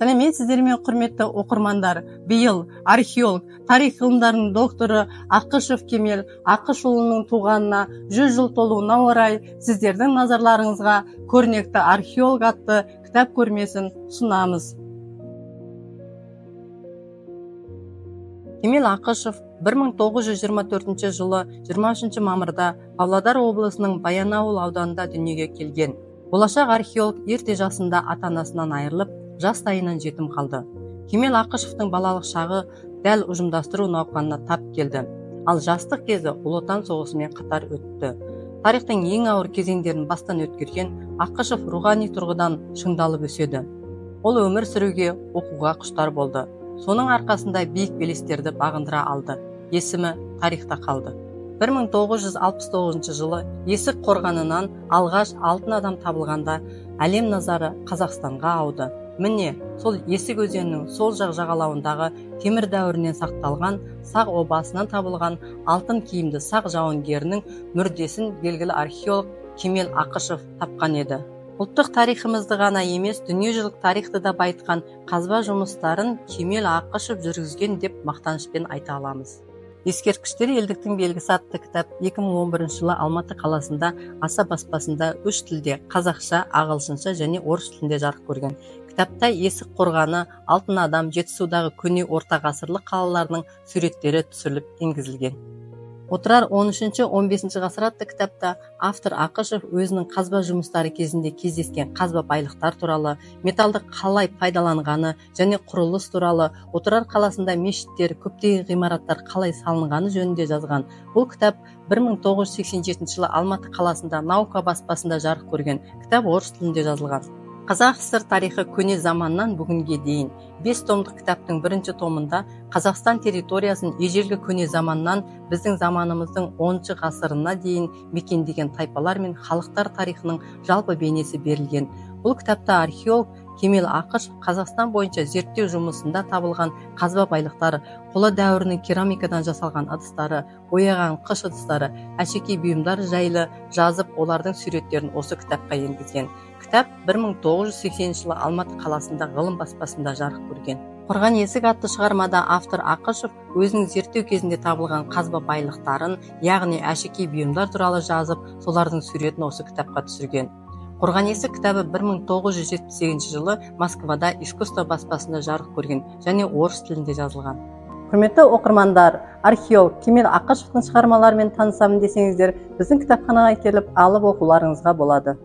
Сәлеметсіздер ме, құрметті оқырмандар. Биыл археолог, тарих ғылымдарының докторы Ақышев Кемел Ақышұлының туғанына 100 жыл толуына орай сіздердің назарларыңызға көрнекті археолог атты кітап көрмесін ұсынамыз. Кемел Ақышев 1924 жылы 23 мамырда Павлодар облысының Баянауыл ауданында дүниеге келген. Болашақ археолог ерте жасында ата-анасынан айырылып, жастайынан жетім қалды. Кемел Ақышевтың балалық шағы дәл ұжымдастыру науқанына тап келді. Ал жастық кезі Ұлы Отан соғысымен қатар өтті. Тарихтың ең ауыр кезеңдерін бастан өткерген Ақышев рухани тұрғыдан шыңдалып өседі. Ол өмір сүруге, оқуға құштар болды. Соның арқасында биік белестерді бағындыра алды. Есімі тарихта қалды. 1969 жылы Есік қорғанынан алғаш алтын адам табылғанда әлем назары Қазақстанға ауды. Міне, сол Есік өзенінің сол жақ жағалауындағы темір дәуірінен сақталған Сақ обасынан табылған алтын киімді Сақ жауынгерінің мүрдесін белгілі археолог Кемел Ақышев тапқан еді. Ұлттық тарихымызды ғана емес, дүниежүзілік тарихты да байытқан қазба жұмыстарын Кемел Ақышев жүргізген деп мақтанышпен айта аламыз. Ескерткіштер елдіктің белгісі атты кітап 2011 жылы Алматы қаласында Аса баспасында 3 тілде, қазақша, ағылшынша және орыс тілінде жарық көрген. Кітапта Есік қорғаны, алтын адам, Жетісудағы көне орта ғасырлық қалаларының суреттері түсіріліп енгізілген. Отырар 13-15 ғасыр атты кітапта автор Ақышев өзінің қазба жұмыстары кезінде кездескен қазба байлықтар туралы, металды қалай пайдаланғаны және құрылыс туралы, Отырар қаласында мешіттер, көптеген ғимараттар қалай салынғаны жөнінде жазған. Бұл кітап 1987 жылы Алматы қаласында Наука баспасында жарық көрген. Кітап орыс тілінде жазылған. Қазақ СССР тарихы көне заманнан бүгінге дейін 5 томдық кітаптың бірінші томында Қазақстан территориясын ежелгі көне заманнан біздің заманымыздың 10 ғасырына дейін мекендеген тайпалар мен халықтар тарихының жалпы бейнесі берілген. Бұл кітапта археолог Кемел Ақышев Қазақстан бойынша зерттеу жұмысында табылған қазба байлықтары, қола дәуірінің керамикадан жасалған ыдыстары, бояған қыш ыдыстары, әшекей бұйымдар жайлы жазып, олардың суреттерін осы кітапқа енгізген. Кітап 1980 жылы Алматы қаласында ғылым баспасында жарық көрген. Қорған есік атты шығармада автор Ақышев өзінің зерттеу кезінде табылған қазба байлықтарын, яғни әшекей бұйымдар туралы жазып, солардың суретін осы кітапқа түсірген. Қорған есік кітабы 1978 жылы Москвада Искусство баспасында жарық көрген және орыс тілінде жазылған. Құрметті оқырмандар, археолог Кемел Ақышевтың шығармаларымен танысамын десеңіздер, біздің кітапханаға келіп алып оқуларыңызға болады.